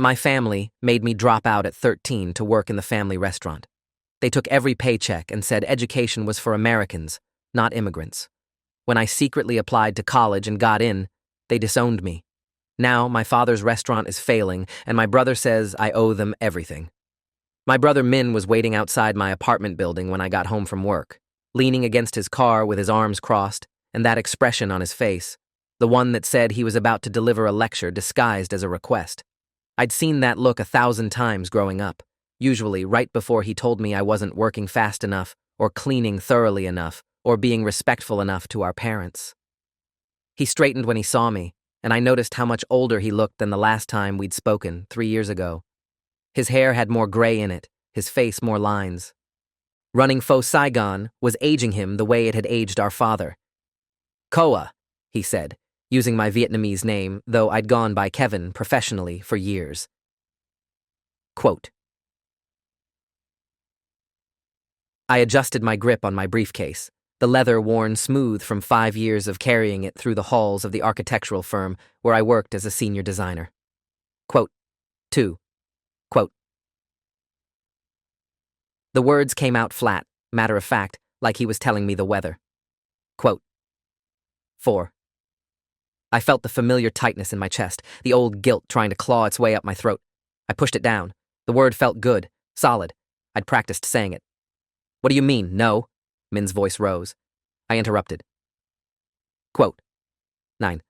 My family made me drop out at 13 to work in the family restaurant. They took every paycheck and said education was for Americans, not immigrants. When I secretly applied to college and got in, they disowned me. Now my father's restaurant is failing, and my brother says I owe them everything. My brother Min was waiting outside my apartment building when I got home from work, leaning against his car with his arms crossed and that expression on his face, the one that said he was about to deliver a lecture disguised as a request. I'd seen that look 1,000 times growing up, usually right before he told me I wasn't working fast enough or cleaning thoroughly enough or being respectful enough to our parents. He straightened when he saw me, and I noticed how much older he looked than the last time we'd spoken 3 years ago. His hair had more gray in it, his face more lines. Running Faux Saigon was aging him the way it had aged our father. Koa, he said, using my Vietnamese name, though I'd gone by Kevin professionally for years. Quote. I adjusted my grip on my briefcase, the leather worn smooth from 5 years of carrying it through the halls of the architectural firm where I worked as a senior designer. Quote. 2. Quote. The words came out flat, matter of fact, like he was telling me the weather. Quote. 4. I felt the familiar tightness in my chest, the old guilt trying to claw its way up my throat. I pushed it down. The word felt good, solid. I'd practiced saying it. What do you mean, no? Min's voice rose. I interrupted. Quote. 9.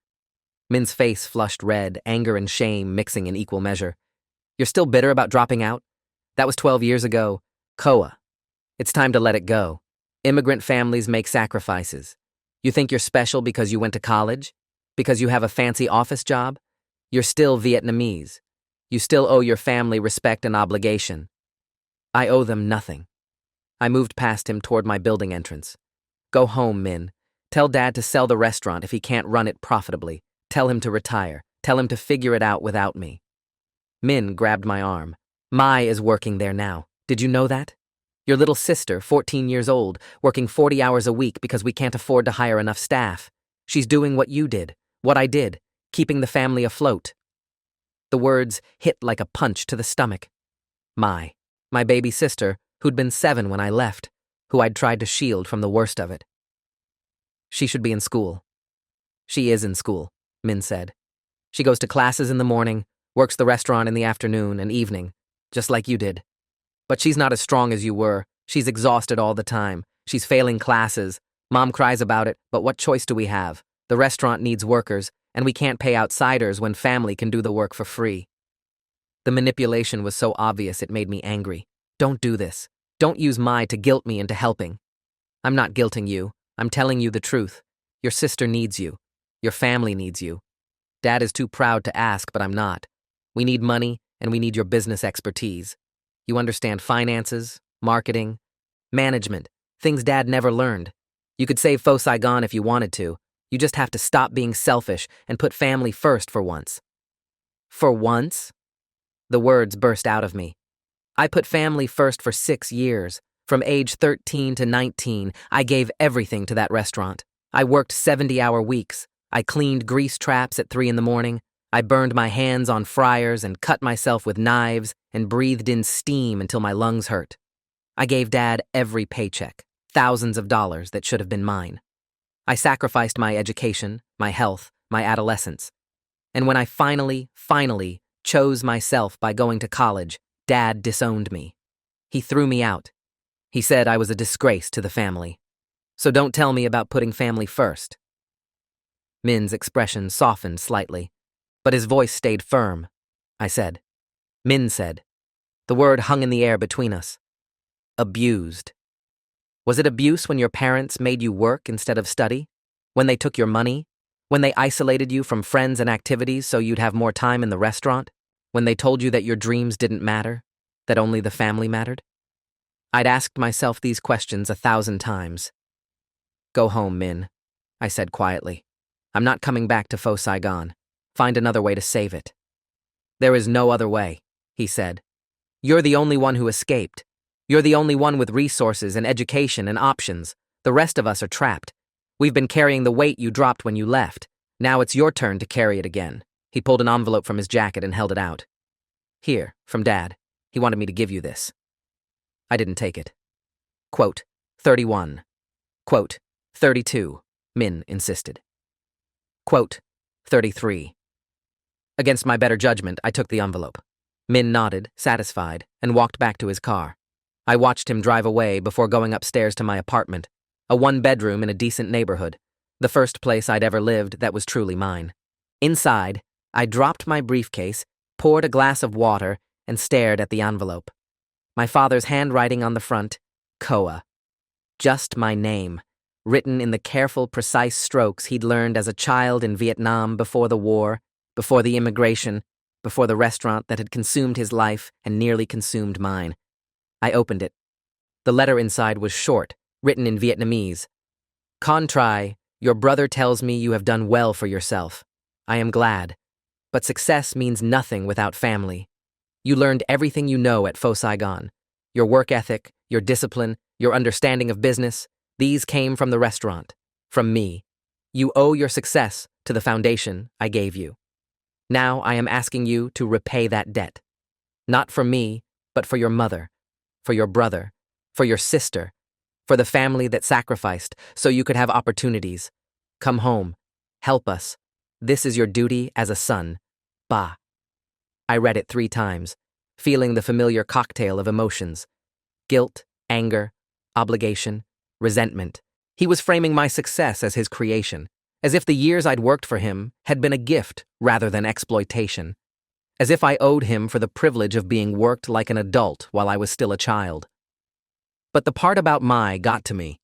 Min's face flushed red, anger and shame mixing in equal measure. You're still bitter about dropping out? That was 12 years ago. Koa. It's time to let it go. Immigrant families make sacrifices. You think you're special because you went to college? Because you have a fancy office job? You're still Vietnamese. You still owe your family respect and obligation. I owe them nothing. I moved past him toward my building entrance. Go home, Min. Tell Dad to sell the restaurant if he can't run it profitably. Tell him to retire. Tell him to figure it out without me. Min grabbed my arm. Mai is working there now. Did you know that? Your little sister, 14 years old, working 40 hours a week because we can't afford to hire enough staff. She's doing what you did, what I did, keeping the family afloat. The words hit like a punch to the stomach. My baby sister, who'd been 7 when I left, who I'd tried to shield from the worst of it. She should be in school. She is in school, Min said. She goes to classes in the morning, works the restaurant in the afternoon and evening, just like you did. But she's not as strong as you were. She's exhausted all the time. She's failing classes. Mom cries about it, but what choice do we have? The restaurant needs workers, and we can't pay outsiders when family can do the work for free. The manipulation was so obvious it made me angry. Don't do this. Don't use Mai to guilt me into helping. I'm not guilting you. I'm telling you the truth. Your sister needs you. Your family needs you. Dad is too proud to ask, but I'm not. We need money, and we need your business expertise. You understand finances, marketing, management, things Dad never learned. You could save Faux Saigon if you wanted to. You just have to stop being selfish and put family first for once. For once? The words burst out of me. I put family first for 6 years. From age 13 to 19, I gave everything to that restaurant. I worked 70-hour weeks. I cleaned grease traps at 3 in the morning. I burned my hands on fryers and cut myself with knives and breathed in steam until my lungs hurt. I gave Dad every paycheck, thousands of dollars that should have been mine. I sacrificed my education, my health, my adolescence. And when I finally chose myself by going to college, Dad disowned me. He threw me out. He said I was a disgrace to the family. So don't tell me about putting family first. Min's expression softened slightly, but his voice stayed firm. I said. Min said. The word hung in the air between us. Abused. Was it abuse when your parents made you work instead of study? When they took your money? When they isolated you from friends and activities so you'd have more time in the restaurant? When they told you that your dreams didn't matter? That only the family mattered? I'd asked myself these questions 1,000 times. Go home, Min, I said quietly. I'm not coming back to Faux Saigon. Find another way to save it. There is no other way, he said. You're the only one who escaped. You're the only one with resources and education and options. The rest of us are trapped. We've been carrying the weight you dropped when you left. Now it's your turn to carry it again. He pulled an envelope from his jacket and held it out. Here, from Dad. He wanted me to give you this. I didn't take it. Quote, 31. Quote, 32, Min insisted. Quote, 33. Against my better judgment, I took the envelope. Min nodded, satisfied, and walked back to his car. I watched him drive away before going upstairs to my apartment, a one-bedroom in a decent neighborhood, the first place I'd ever lived that was truly mine. Inside, I dropped my briefcase, poured a glass of water, and stared at the envelope. My father's handwriting on the front, Koa. Just my name, written in the careful, precise strokes he'd learned as a child in Vietnam before the war, before the immigration, before the restaurant that had consumed his life and nearly consumed mine. I opened it. The letter inside was short, written in Vietnamese. Con Tri, your brother tells me you have done well for yourself. I am glad. But success means nothing without family. You learned everything you know at Fo Saigon. Your work ethic, your discipline, your understanding of business, these came from the restaurant, from me. You owe your success to the foundation I gave you. Now I am asking you to repay that debt. Not for me, but for your mother, for your brother, for your sister, for the family that sacrificed so you could have opportunities. Come home. Help us. This is your duty as a son. Ba. I read it 3 times, feeling the familiar cocktail of emotions. Guilt, anger, obligation, resentment. He was framing my success as his creation, as if the years I'd worked for him had been a gift rather than exploitation, as if I owed him for the privilege of being worked like an adult while I was still a child. But the part about Mai got to me.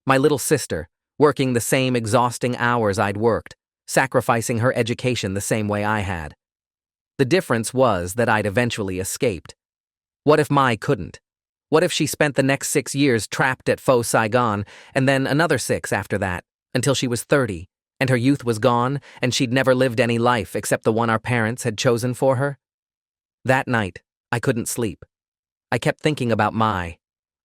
My little sister, working the same exhausting hours I'd worked, sacrificing her education the same way I had. The difference was that I'd eventually escaped. What if Mai couldn't? What if she spent the next 6 years trapped at Fo Saigon, and then another 6 after that, until she was 30, and her youth was gone, and she'd never lived any life except the one our parents had chosen for her? That night, I couldn't sleep. I kept thinking about Mai,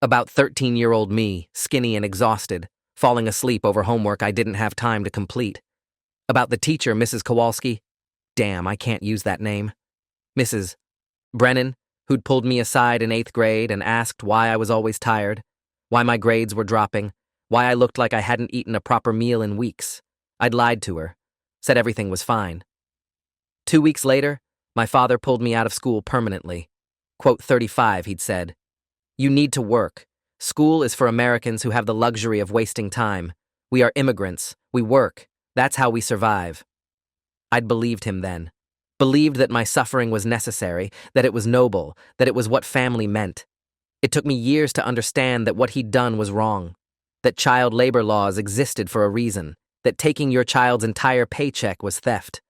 about 13-year-old me, skinny and exhausted, falling asleep over homework I didn't have time to complete. About the teacher, Mrs. Kowalski. Damn, I can't use that name. Mrs. Brennan, who'd pulled me aside in 8th grade and asked why I was always tired, why my grades were dropping, why I looked like I hadn't eaten a proper meal in weeks. I'd lied to her, said everything was fine. 2 weeks later, my father pulled me out of school permanently. Quote 35, he'd said. You need to work. School is for Americans who have the luxury of wasting time. We are immigrants. We work. That's how we survive. I'd believed him then. Believed that my suffering was necessary, that it was noble, that it was what family meant. It took me years to understand that what he'd done was wrong, that child labor laws existed for a reason, that taking your child's entire paycheck was theft,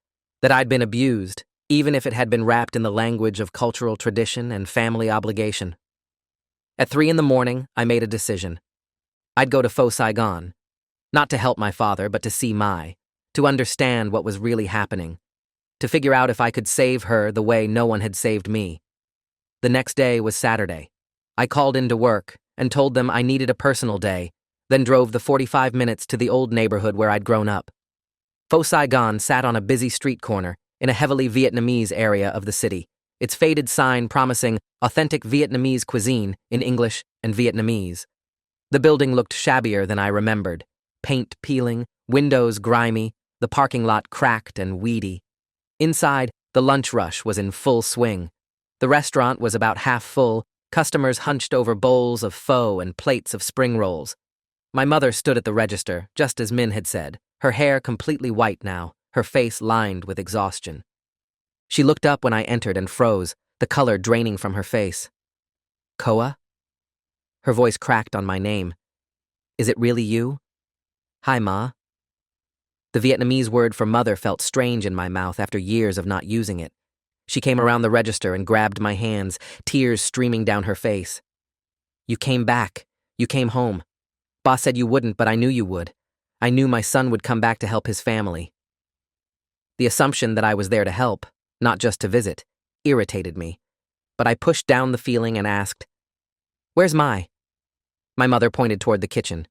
that I'd been abused, even if it had been wrapped in the language of cultural tradition and family obligation. At 3 a.m, I made a decision. I'd go to Fo Saigon, not to help my father, but to see Mai, to understand what was really happening, to figure out if I could save her the way no one had saved me. The next day was Saturday. I called into work and told them I needed a personal day, then drove the 45 minutes to the old neighborhood where I'd grown up. Fo Saigon sat on a busy street corner in a heavily Vietnamese area of the city, its faded sign promising authentic Vietnamese cuisine in English and Vietnamese. The building looked shabbier than I remembered, paint peeling, windows grimy, the parking lot cracked and weedy. Inside, the lunch rush was in full swing. The restaurant was about half full, customers hunched over bowls of pho and plates of spring rolls. My mother stood at the register, just as Min had said, her hair completely white now, her face lined with exhaustion. She looked up when I entered and froze, the color draining from her face. Koa? Her voice cracked on my name. Is it really you? Hi, Ma. The Vietnamese word for mother felt strange in my mouth after years of not using it. She came around the register and grabbed my hands, tears streaming down her face. You came back. You came home. Boss said you wouldn't, but I knew you would. I knew my son would come back to help his family. The assumption that I was there to help, not just to visit, irritated me. But I pushed down the feeling and asked, Where's Mai? My mother pointed toward the kitchen.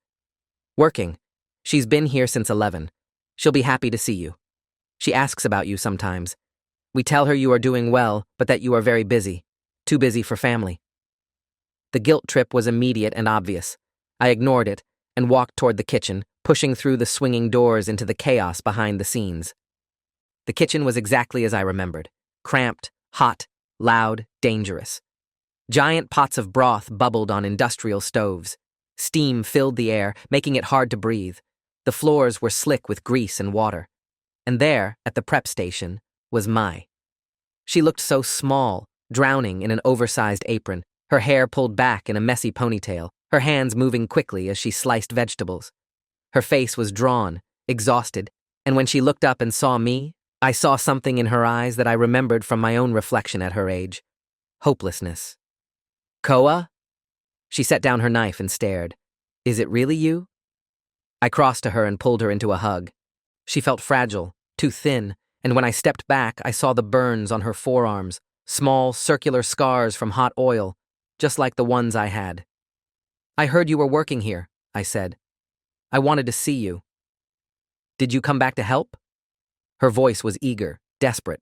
Working. She's been here since 11. She'll be happy to see you. She asks about you sometimes. We tell her you are doing well, but that you are very busy. Too busy for family. The guilt trip was immediate and obvious. I ignored it and walked toward the kitchen, pushing through the swinging doors into the chaos behind the scenes. The kitchen was exactly as I remembered. Cramped, hot, loud, dangerous. Giant pots of broth bubbled on industrial stoves. Steam filled the air, making it hard to breathe. The floors were slick with grease and water. And there, at the prep station, was Mai. She looked so small, drowning in an oversized apron, her hair pulled back in a messy ponytail, her hands moving quickly as she sliced vegetables. Her face was drawn, exhausted, and when she looked up and saw me, I saw something in her eyes that I remembered from my own reflection at her age. Hopelessness. Koa? She set down her knife and stared. Is it really you? I crossed to her and pulled her into a hug. She felt fragile, too thin, and when I stepped back, I saw the burns on her forearms, small, circular scars from hot oil, just like the ones I had. I heard you were working here, I said. I wanted to see you. Did you come back to help? Her voice was eager, desperate.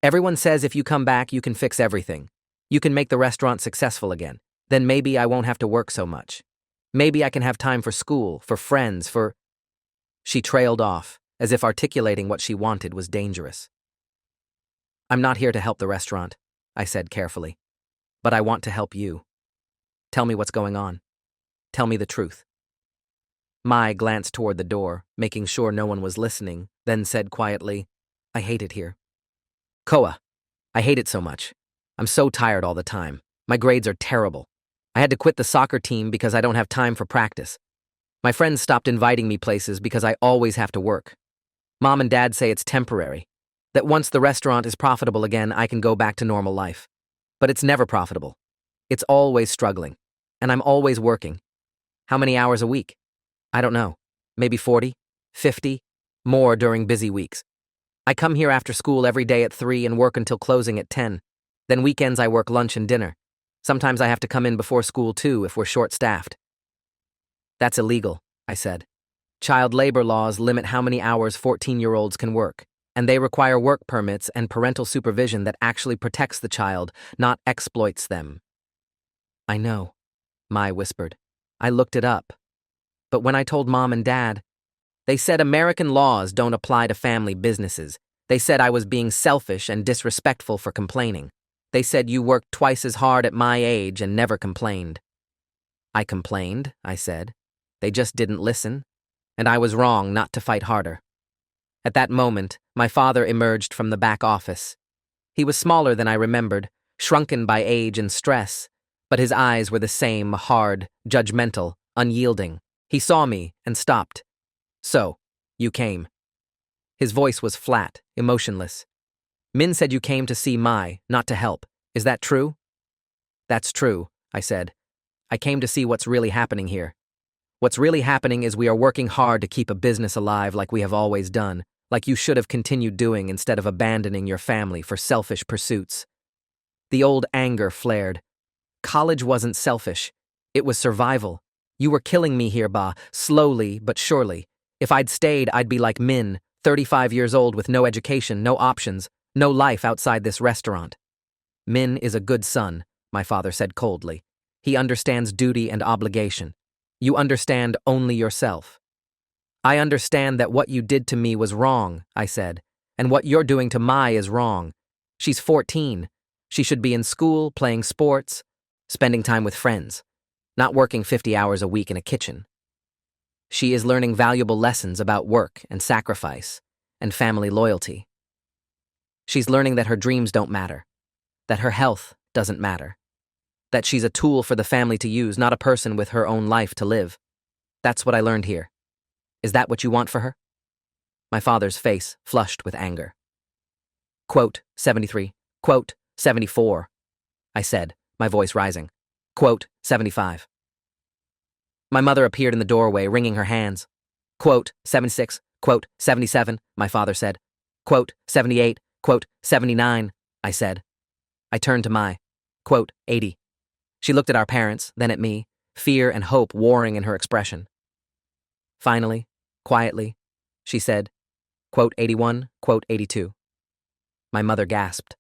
Everyone says if you come back, you can fix everything. You can make the restaurant successful again. Then maybe I won't have to work so much. Maybe I can have time for school, for friends, for... She trailed off, as if articulating what she wanted was dangerous. I'm not here to help the restaurant, I said carefully. But I want to help you. Tell me what's going on. Tell me the truth. Mai glanced toward the door, making sure no one was listening, then said quietly, I hate it here. Koa, I hate it so much. I'm so tired all the time. My grades are terrible. I had to quit the soccer team because I don't have time for practice. My friends stopped inviting me places because I always have to work. Mom and Dad say it's temporary, that once the restaurant is profitable again, I can go back to normal life. But it's never profitable. It's always struggling. And I'm always working. How many hours a week? I don't know. Maybe 40, 50, more during busy weeks. I come here after school every day at 3 and work until closing at 10. Then weekends I work lunch and dinner. Sometimes I have to come in before school too if we're short-staffed. That's illegal, I said. Child labor laws limit how many hours 14-year-olds can work, and they require work permits and parental supervision that actually protects the child, not exploits them. I know, Mai whispered. I looked it up. But when I told Mom and Dad, they said American laws don't apply to family businesses. They said I was being selfish and disrespectful for complaining. They said you worked twice as hard at my age and never complained. I complained, I said. They just didn't listen, and I was wrong not to fight harder. At that moment, my father emerged from the back office. He was smaller than I remembered, shrunken by age and stress, but his eyes were the same, hard, judgmental, unyielding. He saw me and stopped. So, you came. His voice was flat, emotionless. Min said you came to see Mai, not to help. Is that true? That's true, I said. I came to see what's really happening here. What's really happening is we are working hard to keep a business alive like we have always done, like you should have continued doing instead of abandoning your family for selfish pursuits. The old anger flared. College wasn't selfish. It was survival. You were killing me here, Ba, slowly but surely. If I'd stayed, I'd be like Min, 35 years old with no education, no options, no life outside this restaurant. Min is a good son, my father said coldly. He understands duty and obligation. You understand only yourself. I understand that what you did to me was wrong, I said, and what you're doing to Mai is wrong. She's 14. She should be in school, playing sports, spending time with friends, not working 50 hours a week in a kitchen. She is learning valuable lessons about work and sacrifice and family loyalty. She's learning that her dreams don't matter, that her health doesn't matter, that she's a tool for the family to use, not a person with her own life to live. That's what I learned here. Is that what you want for her? My father's face flushed with anger. Quote, 73. Quote, 74. I said, my voice rising. Quote, 75. My mother appeared in the doorway, wringing her hands. Quote, 76. Quote, 77, my father said. Quote, 78. Quote, 79, I said. I turned to Mai. Quote, 80. She looked at our parents, then at me, fear and hope warring in her expression. Finally, quietly, she said, quote, 81, quote, 82. My mother gasped.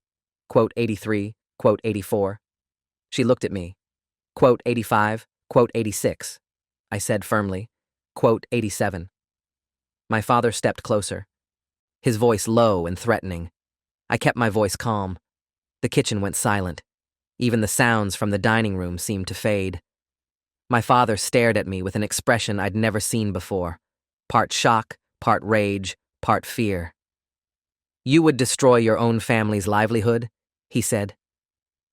Quote 83, quote 84. She looked at me. Quote 85, quote 86. I said firmly. Quote 87. My father stepped closer, his voice low and threatening. I kept my voice calm. The kitchen went silent. Even the sounds from the dining room seemed to fade. My father stared at me with an expression I'd never seen before. Part shock, part rage, part fear. You would destroy your own family's livelihood, he said.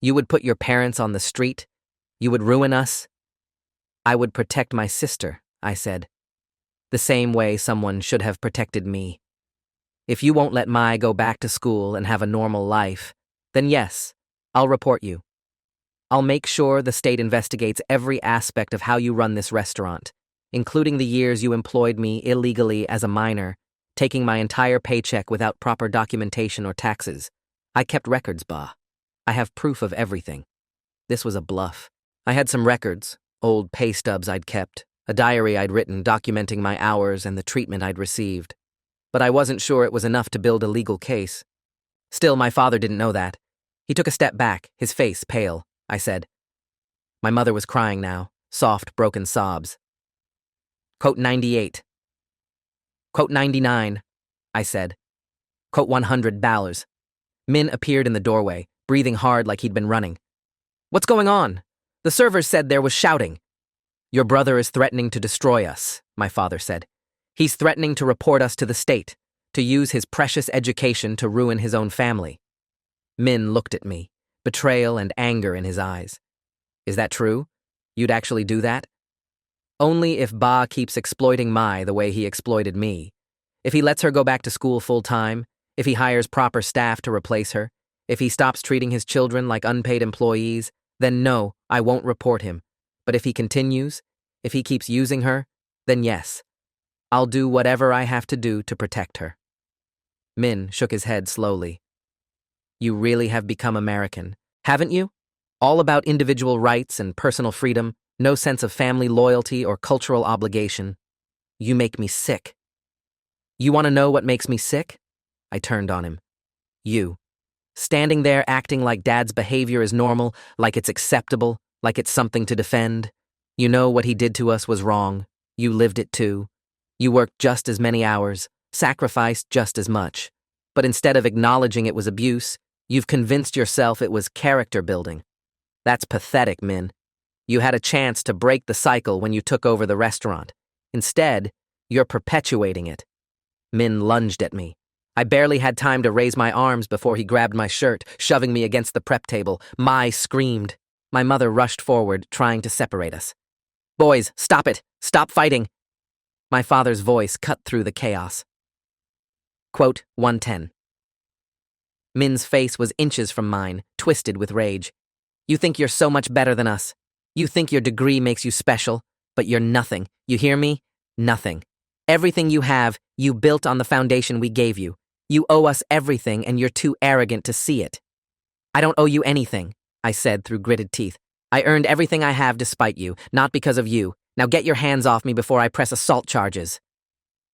You would put your parents on the street. You would ruin us. I would protect my sister, I said. The same way someone should have protected me. If you won't let Mai go back to school and have a normal life, then yes, I'll report you. I'll make sure the state investigates every aspect of how you run this restaurant, including the years you employed me illegally as a minor, taking my entire paycheck without proper documentation or taxes. I kept records, Ba. I have proof of everything. This was a bluff. I had some records, old pay stubs I'd kept, a diary I'd written documenting my hours and the treatment I'd received. But I wasn't sure it was enough to build a legal case. Still, my father didn't know that. He took a step back, his face pale. I said. My mother was crying now, soft, broken sobs. Quote 98. Quote 99, I said. Quote 100 dollars. Min appeared in the doorway, breathing hard like he'd been running. What's going on? The servers said there was shouting. Your brother is threatening to destroy us, my father said. He's threatening to report us to the state, to use his precious education to ruin his own family. Min looked at me, betrayal and anger in his eyes. Is that true? You'd actually do that? Only if Ba keeps exploiting Mai the way he exploited me. If he lets her go back to school full-time, if he hires proper staff to replace her, if he stops treating his children like unpaid employees, then no, I won't report him. But if he continues, if he keeps using her, then yes, I'll do whatever I have to do to protect her. Min shook his head slowly. You really have become American, haven't you? All about individual rights and personal freedom, no sense of family loyalty or cultural obligation. You make me sick. You want to know what makes me sick? I turned on him. You. Standing there acting like Dad's behavior is normal, like it's acceptable, like it's something to defend. You know what he did to us was wrong. You lived it too. You worked just as many hours, sacrificed just as much. But instead of acknowledging it was abuse, you've convinced yourself it was character building. That's pathetic, Min. You had a chance to break the cycle when you took over the restaurant. Instead, you're perpetuating it. Min lunged at me. I barely had time to raise my arms before he grabbed my shirt, shoving me against the prep table. Mai screamed. My mother rushed forward, trying to separate us. Boys, stop it! Stop fighting! My father's voice cut through the chaos. Quote 110. Min's face was inches from mine, twisted with rage. You think you're so much better than us. You think your degree makes you special, but you're nothing. You hear me? Nothing. Everything you have, you built on the foundation we gave you. You owe us everything, and you're too arrogant to see it. I don't owe you anything, I said through gritted teeth. I earned everything I have despite you, not because of you. Now get your hands off me before I press assault charges.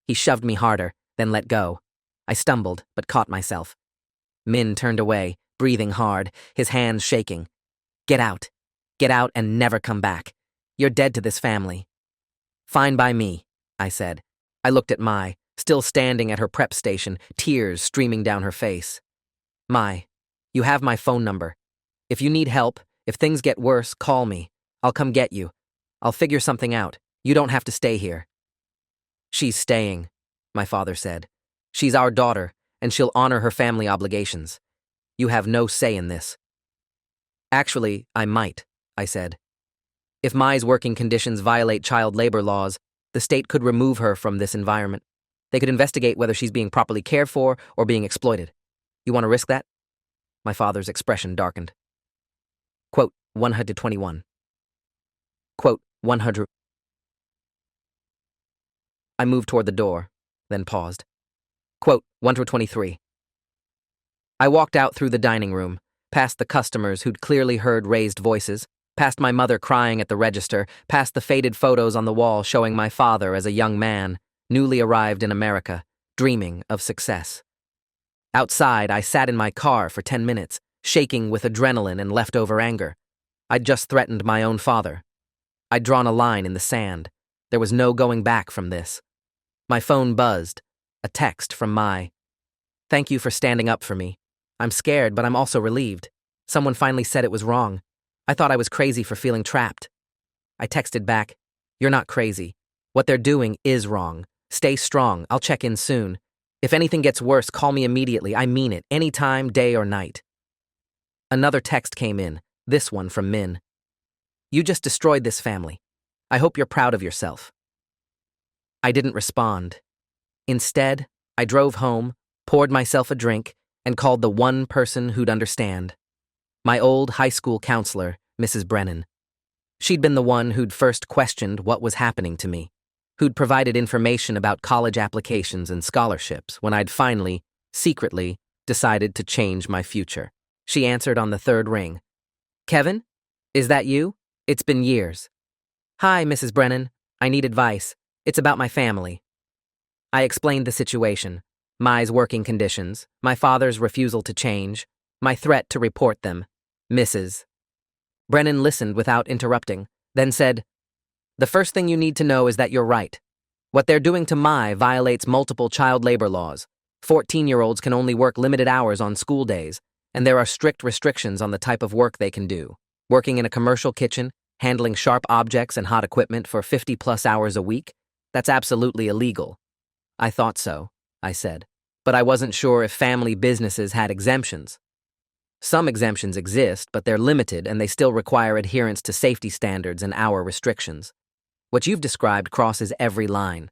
He shoved me harder, then let go. I stumbled, but caught myself. Min turned away, breathing hard, his hands shaking. Get out. Get out and never come back. You're dead to this family. Fine by me, I said. I looked at Mai, still standing at her prep station, tears streaming down her face. Mai, you have my phone number. If you need help, if things get worse, call me. I'll come get you. I'll figure something out. You don't have to stay here. She's staying, my father said. She's our daughter, and she'll honor her family obligations. You have no say in this. Actually, I might, I said. If Mai's working conditions violate child labor laws, the state could remove her from this environment. They could investigate whether she's being properly cared for or being exploited. You want to risk that? My father's expression darkened. Quote 121. Quote 100. I moved toward the door, then paused. Quote 123. I walked out through the dining room, past the customers who'd clearly heard raised voices, past my mother crying at the register, past the faded photos on the wall showing my father as a young man, newly arrived in America, dreaming of success. Outside, I sat in my car for 10 minutes, shaking with adrenaline and leftover anger. I'd just threatened my own father. I'd drawn a line in the sand. There was no going back from this. My phone buzzed. A text from Mai. "Thank you for standing up for me. I'm scared, but I'm also relieved. Someone finally said it was wrong. I thought I was crazy for feeling trapped." I texted back, "You're not crazy. What they're doing is wrong. Stay strong. I'll check in soon. If anything gets worse, call me immediately. I mean it. Anytime, day or night." Another text came in, this one from Min. "You just destroyed this family. I hope you're proud of yourself." I didn't respond. Instead, I drove home, poured myself a drink, and called the one person who'd understand. My old high school counselor, Mrs. Brennan. She'd been the one who'd first questioned what was happening to me, who'd provided information about college applications and scholarships when I'd finally, secretly, decided to change my future. She answered on the third ring. "Kevin? Is that you? It's been years." "Hi, Mrs. Brennan. I need advice. It's about my family." I explained the situation, Mai's working conditions, my father's refusal to change, my threat to report them. Mrs. Brennan listened without interrupting, then said, "The first thing you need to know is that you're right. What they're doing to Mai violates multiple child labor laws. 14-year-olds can only work limited hours on school days, and there are strict restrictions on the type of work they can do. Working in a commercial kitchen, handling sharp objects and hot equipment for 50-plus hours a week, that's absolutely illegal." "I thought so," I said, "but I wasn't sure if family businesses had exemptions." "Some exemptions exist, but they're limited and they still require adherence to safety standards and hour restrictions. What you've described crosses every line.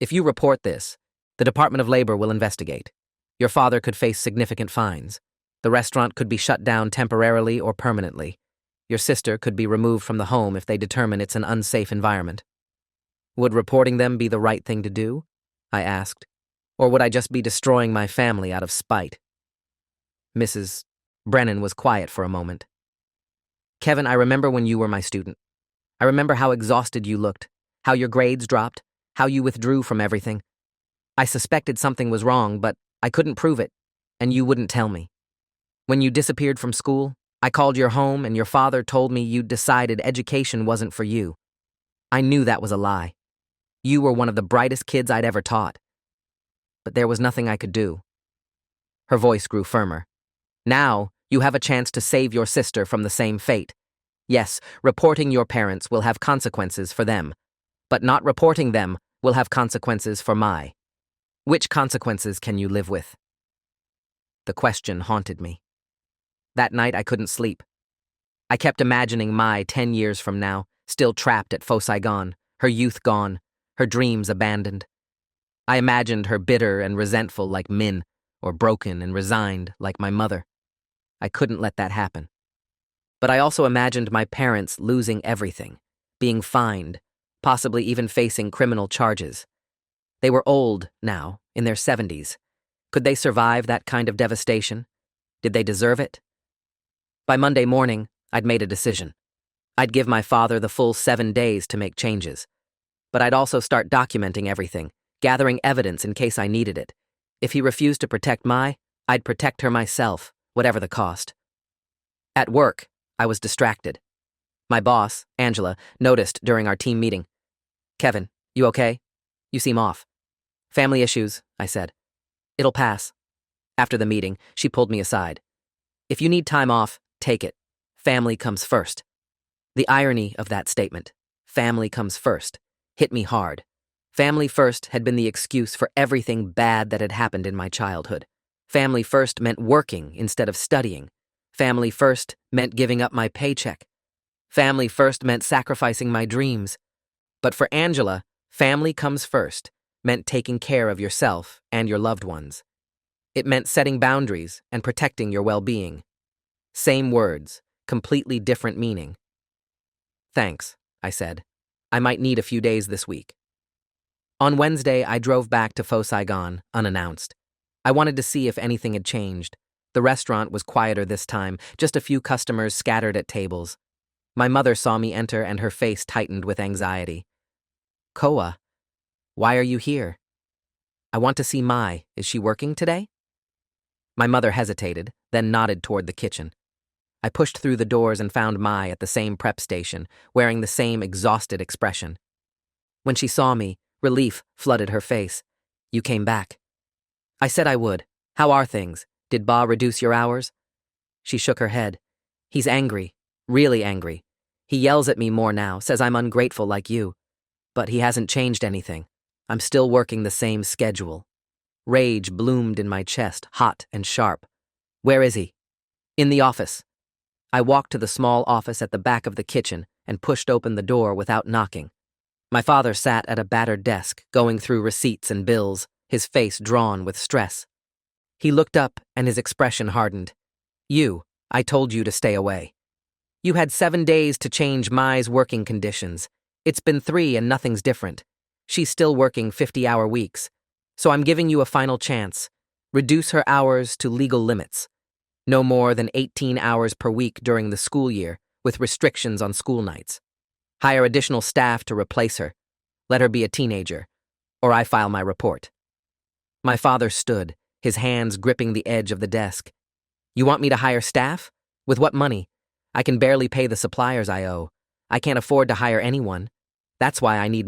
If you report this, the Department of Labor will investigate. Your father could face significant fines. The restaurant could be shut down temporarily or permanently. Your sister could be removed from the home if they determine it's an unsafe environment." "Would reporting them be the right thing to do?" I asked. "Or would I just be destroying my family out of spite?" Mrs. Brennan was quiet for a moment. "Kevin, I remember when you were my student. I remember how exhausted you looked, how your grades dropped, how you withdrew from everything. I suspected something was wrong, but I couldn't prove it, and you wouldn't tell me. When you disappeared from school, I called your home and your father told me you'd decided education wasn't for you. I knew that was a lie. You were one of the brightest kids I'd ever taught. But there was nothing I could do." Her voice grew firmer. "Now, you have a chance to save your sister from the same fate. Yes, reporting your parents will have consequences for them, but not reporting them will have consequences for Mai. Which consequences can you live with?" The question haunted me. That night I couldn't sleep. I kept imagining Mai 10 years from now, still trapped at Fo Saigon, her youth gone, her dreams abandoned. I imagined her bitter and resentful like Min, or broken and resigned like my mother. I couldn't let that happen. But I also imagined my parents losing everything, being fined, possibly even facing criminal charges. They were old now, in their 70s. Could they survive that kind of devastation? Did they deserve it? By Monday morning, I'd made a decision. I'd give my father the full 7 days to make changes. But I'd also start documenting everything, gathering evidence in case I needed it. If he refused to protect Mai, I'd protect her myself, whatever the cost. At work, I was distracted. My boss, Angela, noticed during our team meeting. "Kevin, you okay? You seem off." "Family issues," I said. "It'll pass." After the meeting, she pulled me aside. "If you need time off, take it. Family comes first." The irony of that statement, family comes first, hit me hard. Family first had been the excuse for everything bad that had happened in my childhood. Family first meant working instead of studying. Family first meant giving up my paycheck. Family first meant sacrificing my dreams. But for Angela, family comes first meant taking care of yourself and your loved ones. It meant setting boundaries and protecting your well-being. Same words, completely different meaning. "Thanks," I said. "I might need a few days this week." On Wednesday, I drove back to Fo Saigon, unannounced. I wanted to see if anything had changed. The restaurant was quieter this time, just a few customers scattered at tables. My mother saw me enter and her face tightened with anxiety. "Koa, why are you here?" "I want to see Mai. Is she working today?" My mother hesitated, then nodded toward the kitchen. I pushed through the doors and found Mai at the same prep station, wearing the same exhausted expression. When she saw me, relief flooded her face. "You came back." "I said I would. How are things? Did Ba reduce your hours?" She shook her head. "He's angry, really angry. He yells at me more now, says I'm ungrateful like you. But he hasn't changed anything. I'm still working the same schedule." Rage bloomed in my chest, hot and sharp. "Where is he?" "In the office." I walked to the small office at the back of the kitchen and pushed open the door without knocking. My father sat at a battered desk, going through receipts and bills, his face drawn with stress. He looked up and his expression hardened. I told you to stay away. You had 7 days to change Mai's working conditions. It's been 3 and nothing's different. She's still working 50-hour weeks. So I'm giving you a final chance. Reduce her hours to legal limits. No more than 18 hours per week during the school year, with restrictions on school nights. Hire additional staff to replace her. Let her be a teenager, or I file my report. My father stood, his hands gripping the edge of the desk. "You want me to hire staff? With what money? I can barely pay the suppliers I owe. I can't afford to hire anyone. That's why I need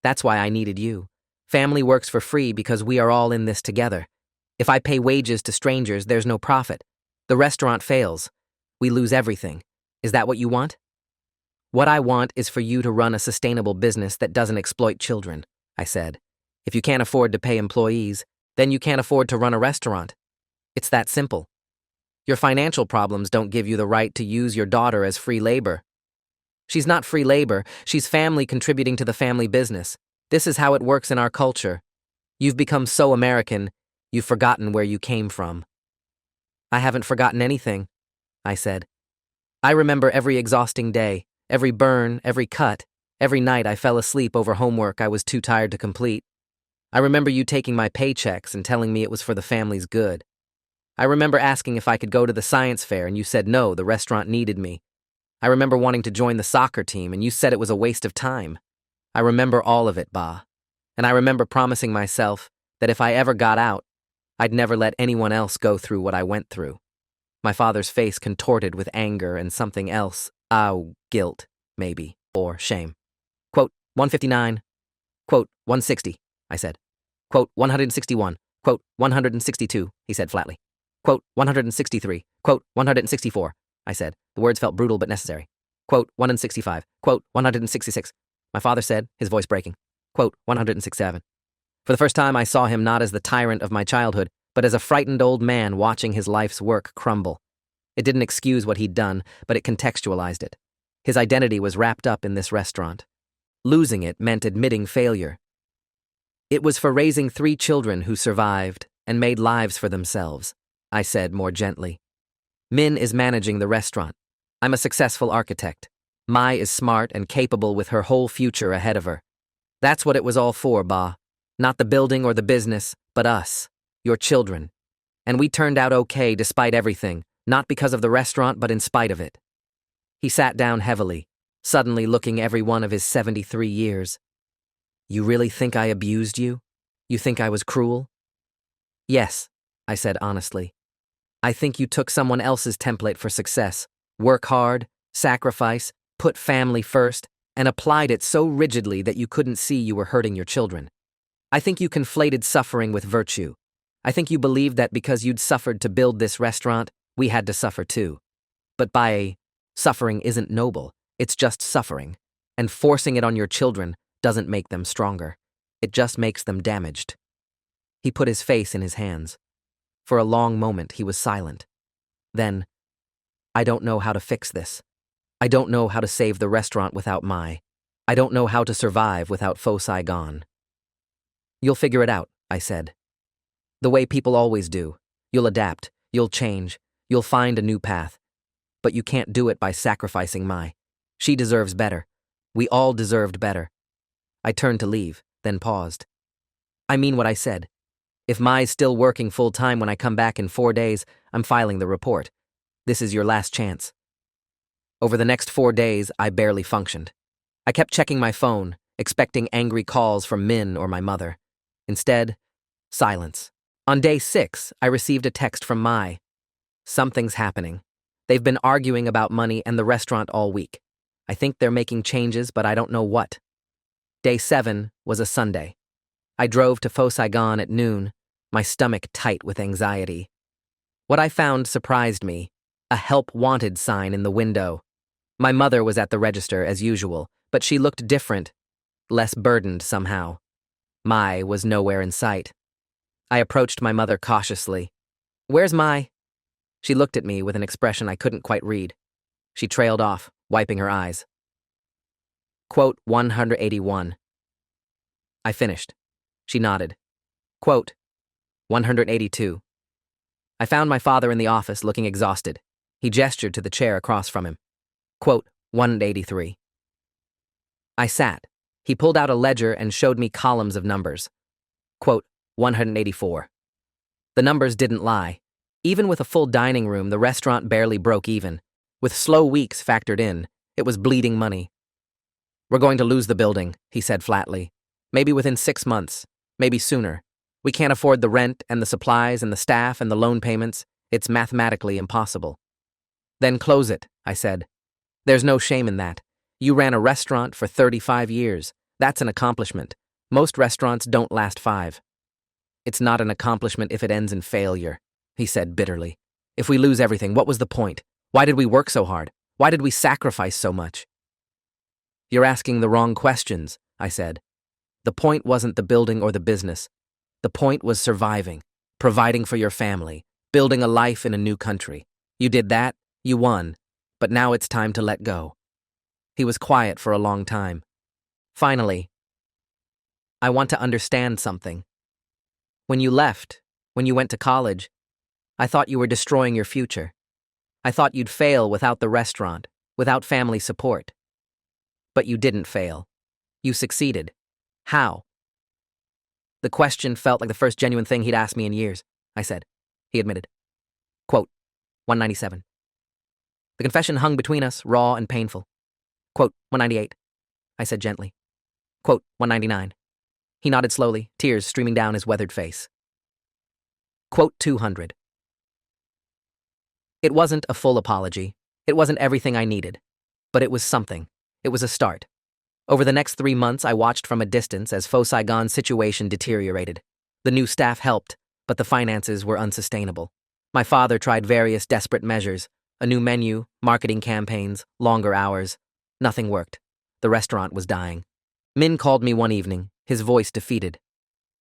That's why I needed you. Family works for free because we are all in this together. If I pay wages to strangers, there's no profit. The restaurant fails. We lose everything. Is that what you want?" "What I want is for you to run a sustainable business that doesn't exploit children," I said. "If you can't afford to pay employees, then you can't afford to run a restaurant. It's that simple. Your financial problems don't give you the right to use your daughter as free labor." "She's not free labor. She's family contributing to the family business. This is how it works in our culture. You've become so American, you've forgotten where you came from." "I haven't forgotten anything," I said. "I remember every exhausting day, every burn, every cut, every night I fell asleep over homework I was too tired to complete. I remember you taking my paychecks and telling me it was for the family's good. I remember asking if I could go to the science fair and you said no, the restaurant needed me. I remember wanting to join the soccer team and you said it was a waste of time. I remember all of it, Ba. And I remember promising myself that if I ever got out, I'd never let anyone else go through what I went through." My father's face contorted with anger and something else. Guilt, maybe, or shame. Quote, 159. Quote, 160, I said. Quote, 161. Quote, 162, he said flatly. Quote, 163. Quote, 164, I said. The words felt brutal but necessary. Quote, 165. Quote, 166. My father said, his voice breaking. Quote, 167. For the first time, I saw him not as the tyrant of my childhood, but as a frightened old man watching his life's work crumble. It didn't excuse what he'd done, but it contextualized it. His identity was wrapped up in this restaurant. Losing it meant admitting failure. It was for raising 3 children who survived and made lives for themselves, I said more gently. Min is managing the restaurant. I'm a successful architect. Mai is smart and capable with her whole future ahead of her. That's what it was all for, Ba. Not the building or the business, but us, your children. And we turned out okay despite everything, not because of the restaurant, but in spite of it. He sat down heavily, suddenly looking every one of his 73 years. You really think I abused you? You think I was cruel? Yes, I said honestly. I think you took someone else's template for success, work hard, sacrifice, put family first, and applied it so rigidly that you couldn't see you were hurting your children. I think you conflated suffering with virtue. I think you believed that because you'd suffered to build this restaurant, we had to suffer too. But suffering isn't noble, it's just suffering, and forcing it on your children doesn't make them stronger. It just makes them damaged. He put his face in his hands. For a long moment, he was silent. Then, I don't know how to fix this. I don't know how to save the restaurant without Mai. I don't know how to survive without Fo Saigon. You'll figure it out, I said. The way people always do. You'll adapt, you'll change, you'll find a new path. But you can't do it by sacrificing Mai. She deserves better. We all deserved better. I turned to leave, then paused. I mean what I said. If Mai's still working full-time when I come back in 4 days, I'm filing the report. This is your last chance. Over the next 4 days, I barely functioned. I kept checking my phone, expecting angry calls from Min or my mother. Instead, silence. On day 6, I received a text from Mai. Something's happening. They've been arguing about money and the restaurant all week. I think they're making changes, but I don't know what. Day 7 was a Sunday. I drove to Faux Saigon at noon, my stomach tight with anxiety. What I found surprised me: a help wanted sign in the window. My mother was at the register as usual, but she looked different, less burdened somehow. Mai was nowhere in sight. I approached my mother cautiously. "Where's Mai?" She looked at me with an expression I couldn't quite read. She trailed off, wiping her eyes. Quote 181. I finished. She nodded. Quote 182. I found my father in the office looking exhausted. He gestured to the chair across from him. Quote 183. I sat. He pulled out a ledger and showed me columns of numbers. Quote 184. The numbers didn't lie. Even with a full dining room, the restaurant barely broke even. With slow weeks factored in, it was bleeding money. "We're going to lose the building," he said flatly. "Maybe within 6 months, maybe sooner. We can't afford the rent and the supplies and the staff and the loan payments. It's mathematically impossible." "Then close it," I said. "There's no shame in that. You ran a restaurant for 35 years. That's an accomplishment. Most restaurants don't last 5. "It's not an accomplishment if it ends in failure," he said bitterly. "If we lose everything, what was the point? Why did we work so hard? Why did we sacrifice so much?" "You're asking the wrong questions," I said. "The point wasn't the building or the business. The point was surviving, providing for your family, building a life in a new country. You did that, you won, but now it's time to let go." He was quiet for a long time. Finally, "I want to understand something. When you left, when you went to college, I thought you were destroying your future. I thought you'd fail without the restaurant, without family support. But you didn't fail. You succeeded. How?" The question felt like the first genuine thing he'd asked me in years. I said. He admitted. Quote 197. The confession hung between us, raw and painful. Quote 198. I said gently. Quote 199. He nodded slowly, tears streaming down his weathered face. Quote 200. It wasn't a full apology. It wasn't everything I needed. But it was something. It was a start. Over the next 3 months, I watched from a distance as Faux Saigon's situation deteriorated. The new staff helped, but the finances were unsustainable. My father tried various desperate measures, a new menu, marketing campaigns, longer hours. Nothing worked. The restaurant was dying. Min called me one evening, his voice defeated.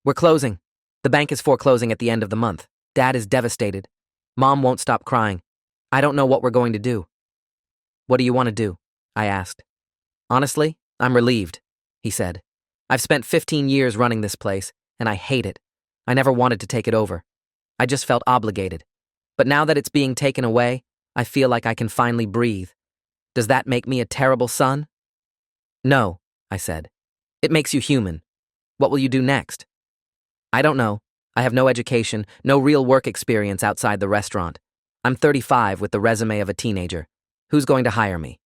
"We're closing. The bank is foreclosing at the end of the month. Dad is devastated. Mom won't stop crying. I don't know what we're going to do." "What do you want to do?" I asked. "Honestly, I'm relieved," he said. "I've spent 15 years running this place, and I hate it. I never wanted to take it over. I just felt obligated. But now that it's being taken away, I feel like I can finally breathe. Does that make me a terrible son?" "No," I said. "It makes you human. What will you do next?" "I don't know. I have no education, no real work experience outside the restaurant. I'm 35 with the resume of a teenager. Who's going to hire me?"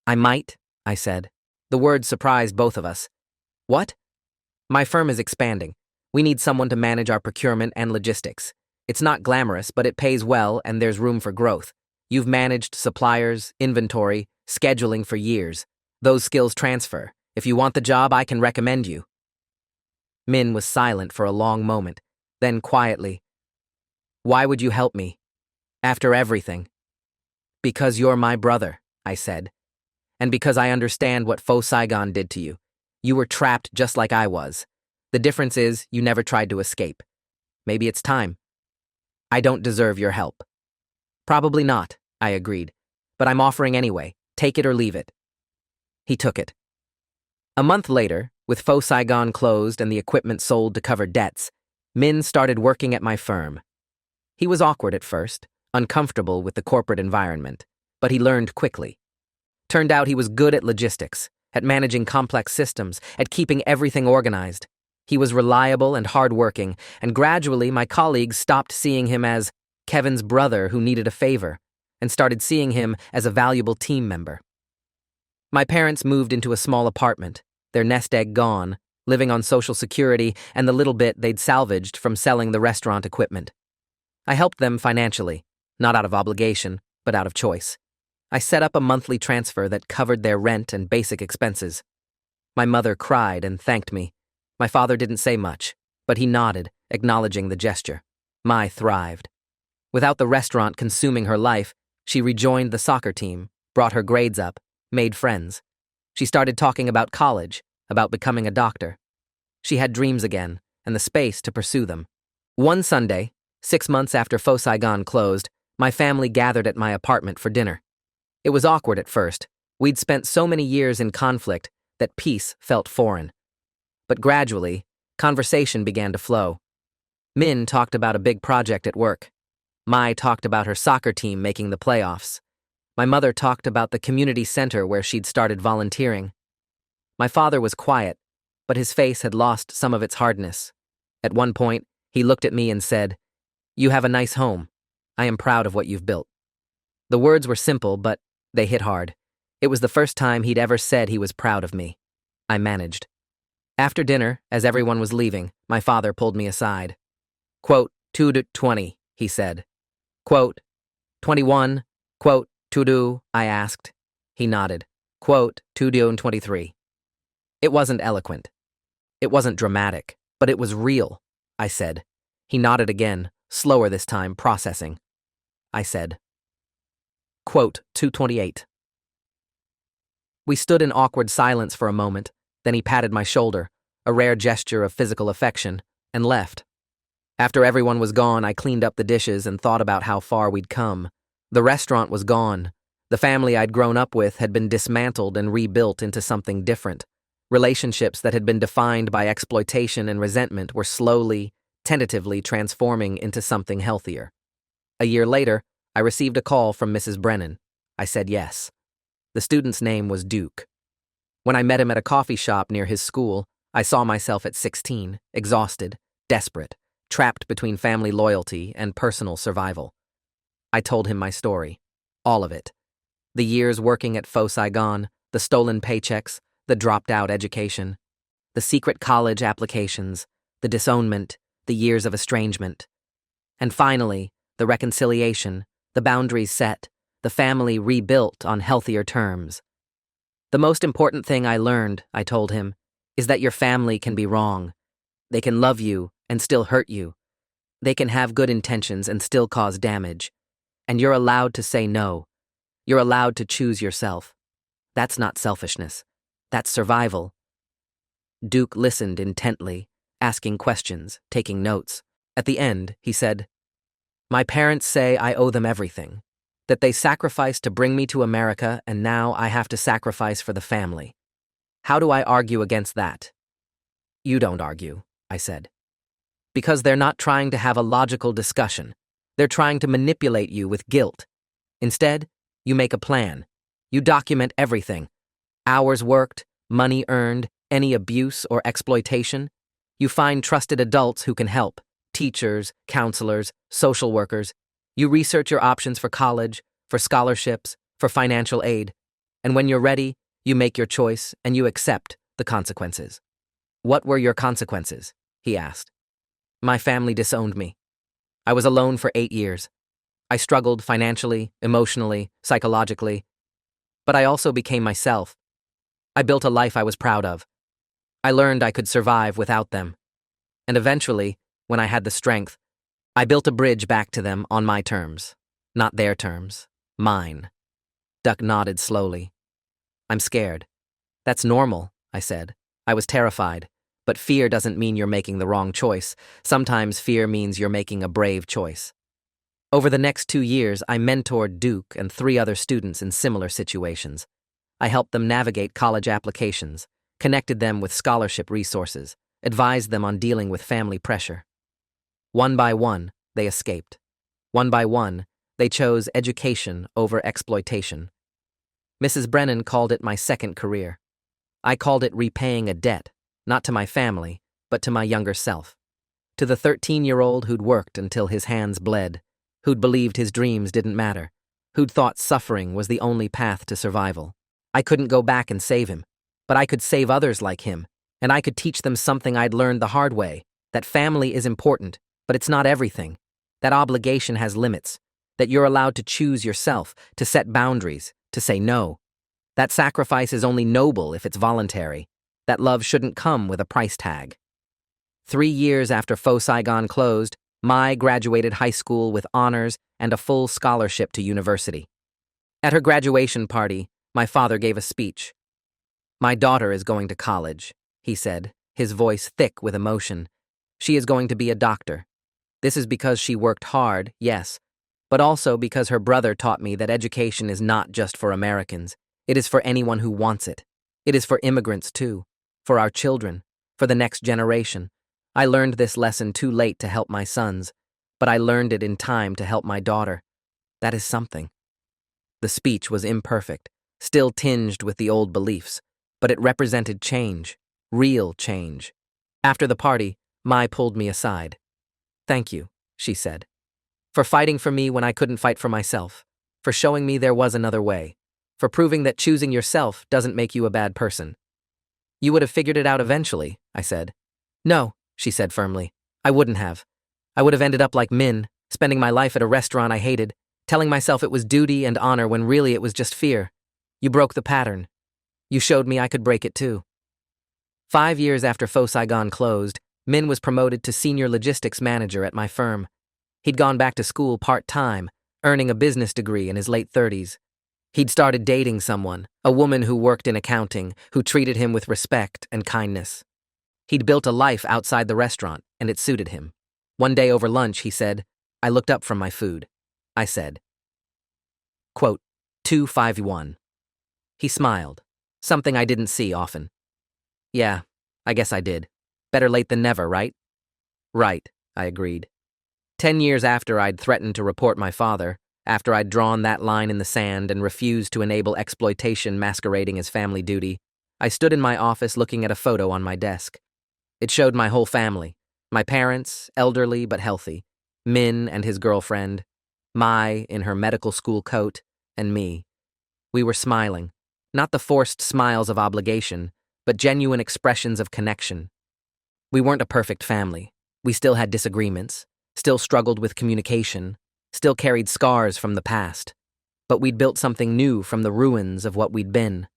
"I might," I said. The words surprised both of us. "What?" "My firm is expanding. We need someone to manage our procurement and logistics. It's not glamorous, but it pays well and there's room for growth. You've managed suppliers, inventory, scheduling for years. Those skills transfer. If you want the job, I can recommend you." Min was silent for a long moment, then quietly, "Why would you help me? After everything?" "Because you're my brother," I said. "And because I understand what Faux Saigon did to you. You were trapped just like I was. The difference is you never tried to escape. Maybe it's time." "I don't deserve your help." "Probably not," I agreed. "But I'm offering anyway. Take it or leave it." He took it. A month later, with Faux Saigon closed and the equipment sold to cover debts, Min started working at my firm. He was awkward at first, uncomfortable with the corporate environment, but he learned quickly. Turned out he was good at logistics, at managing complex systems, at keeping everything organized. He was reliable and hardworking, and gradually my colleagues stopped seeing him as Kevin's brother who needed a favor, and started seeing him as a valuable team member. My parents moved into a small apartment, their nest egg gone, living on Social Security and the little bit they'd salvaged from selling the restaurant equipment. I helped them financially, not out of obligation, but out of choice. I set up a monthly transfer that covered their rent and basic expenses. My mother cried and thanked me. My father didn't say much, but he nodded, acknowledging the gesture. Mai thrived. Without the restaurant consuming her life, she rejoined the soccer team, brought her grades up, made friends. She started talking about college, about becoming a doctor. She had dreams again, and the space to pursue them. One Sunday, 6 months after Fo Saigon closed, my family gathered at my apartment for dinner. It was awkward at first. We'd spent so many years in conflict that peace felt foreign. But gradually, conversation began to flow. Min talked about a big project at work. Mai talked about her soccer team making the playoffs. My mother talked about the community center where she'd started volunteering. My father was quiet, but his face had lost some of its hardness. At one point, he looked at me and said, "You have a nice home. I am proud of what you've built." The words were simple, but they hit hard. It was the first time he'd ever said he was proud of me. I managed. After dinner, as everyone was leaving, my father pulled me aside. Quote, 2 to 20, he said. Quote, 21, quote, 2 do, I asked. He nodded. Quote, 2 do and 23. It wasn't eloquent. It wasn't dramatic, but it was real, I said. He nodded again, slower this time, processing. I said. Quote, 228. We stood in awkward silence for a moment, then he patted my shoulder, a rare gesture of physical affection, and left. After everyone was gone, I cleaned up the dishes and thought about how far we'd come. The restaurant was gone. The family I'd grown up with had been dismantled and rebuilt into something different. Relationships that had been defined by exploitation and resentment were slowly, tentatively transforming into something healthier. A year later, I received a call from Mrs. Brennan. I said yes. The student's name was Duke. When I met him at a coffee shop near his school, I saw myself at 16, exhausted, desperate, trapped between family loyalty and personal survival. I told him my story, all of it. The years working at Fo Saigon, the stolen paychecks, the dropped-out education, the secret college applications, the disownment, the years of estrangement. And finally, the reconciliation, the boundaries set, the family rebuilt on healthier terms. The most important thing I learned, I told him, is that your family can be wrong. They can love you and still hurt you. They can have good intentions and still cause damage. And you're allowed to say no. You're allowed to choose yourself. That's not selfishness. That's survival. Duke listened intently, asking questions, taking notes. At the end, he said, "My parents say I owe them everything, that they sacrificed to bring me to America and now I have to sacrifice for the family. How do I argue against that?" "You don't argue," I said. "Because they're not trying to have a logical discussion. They're trying to manipulate you with guilt. Instead, you make a plan. You document everything. Hours worked, money earned, any abuse or exploitation. You find trusted adults who can help, teachers, counselors, social workers. You research your options for college, for scholarships, for financial aid. And when you're ready, you make your choice and you accept the consequences." "What were your consequences?" he asked. "My family disowned me. I was alone for 8 years. I struggled financially, emotionally, psychologically. But I also became myself. I built a life I was proud of. I learned I could survive without them. And eventually, when I had the strength, I built a bridge back to them on my terms. Not their terms. Mine." Duck nodded slowly. "I'm scared." "That's normal," I said. I was terrified. But fear doesn't mean you're making the wrong choice. Sometimes fear means you're making a brave choice. Over the next 2 years, I mentored Duke and 3 other students in similar situations. I helped them navigate college applications, connected them with scholarship resources, advised them on dealing with family pressure. One by one, they escaped. One by one, they chose education over exploitation. Mrs. Brennan called it my second career. I called it repaying a debt, not to my family, but to my younger self. To the 13-year-old who'd worked until his hands bled, who'd believed his dreams didn't matter, who'd thought suffering was the only path to survival. I couldn't go back and save him, but I could save others like him, And I could teach them something I'd learned the hard way, that family is important, but it's not everything. That obligation has limits, that you're allowed to choose yourself, to set boundaries, to say no. That sacrifice is only noble if it's voluntary. That love shouldn't come with a price tag. 3 years after Faux Saigon closed, Mai graduated high school with honors and a full scholarship to university. At her graduation party, my father gave a speech. "My daughter is going to college," he said, his voice thick with emotion. "She is going to be a doctor. This is because she worked hard, yes, but also because her brother taught me that education is not just for Americans. It is for anyone who wants it. It is for immigrants, too, for our children, for the next generation. I learned this lesson too late to help my sons, but I learned it in time to help my daughter. That is something." The speech was imperfect, still tinged with the old beliefs, but it represented change, real change. After the party, Mai pulled me aside. "Thank you," she said, "for fighting for me when I couldn't fight for myself, for showing me there was another way, for proving that choosing yourself doesn't make you a bad person." "You would have figured it out eventually," I said. "No," she said firmly, "I wouldn't have. I would have ended up like Min, spending my life at a restaurant I hated, telling myself it was duty and honor when really it was just fear. You broke the pattern. You showed me I could break it too." 5 years after Faux Saigon closed, Min was promoted to senior logistics manager at my firm. He'd gone back to school part-time, earning a business degree in his late 30s. He'd started dating someone, a woman who worked in accounting, who treated him with respect and kindness. He'd built a life outside the restaurant, and it suited him. One day over lunch, he said, "I looked up from my food." I said, quote, 251. He smiled, something I didn't see often. "Yeah, I guess I did. Better late than never, right?" "Right," I agreed. 10 years after I'd threatened to report my father, after I'd drawn that line in the sand and refused to enable exploitation masquerading as family duty, I stood in my office looking at a photo on my desk. It showed my whole family, my parents, elderly but healthy, Min and his girlfriend, Mai in her medical school coat, and me. We were smiling, not the forced smiles of obligation, but genuine expressions of connection. We weren't a perfect family. We still had disagreements, still struggled with communication, still carried scars from the past. But we'd built something new from the ruins of what we'd been.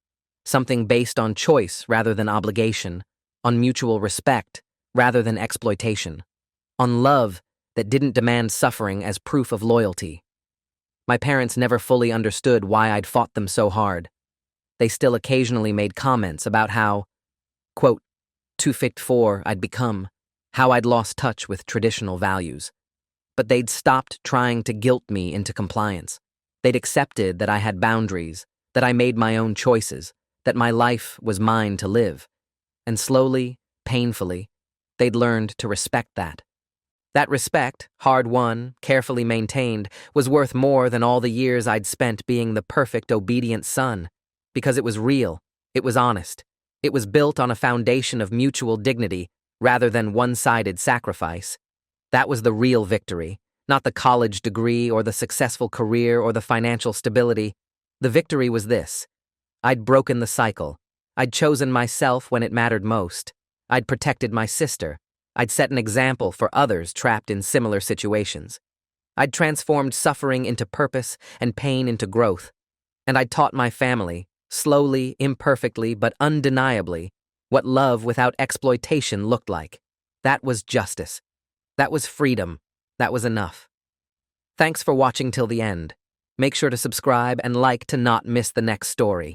Something based on choice rather than obligation, on mutual respect rather than exploitation, on love that didn't demand suffering as proof of loyalty. My parents never fully understood why I'd fought them so hard. They still occasionally made comments about how, quote, too fit for I'd become, how I'd lost touch with traditional values. But they'd stopped trying to guilt me into compliance. They'd accepted that I had boundaries, that I made my own choices, that my life was mine to live. And slowly, painfully, they'd learned to respect that. That respect, hard-won, carefully maintained, was worth more than all the years I'd spent being the perfect, obedient son, because it was real, it was honest, it was built on a foundation of mutual dignity rather than one-sided sacrifice. That was the real victory, not the college degree or the successful career or the financial stability. The victory was this. I'd broken the cycle. I'd chosen myself when it mattered most. I'd protected my sister. I'd set an example for others trapped in similar situations. I'd transformed suffering into purpose and pain into growth. And I'd taught my family, slowly, imperfectly, but undeniably, what love without exploitation looked like. That was justice. That was freedom. That was enough. Thanks for watching till the end. Make sure to subscribe and like to not miss the next story.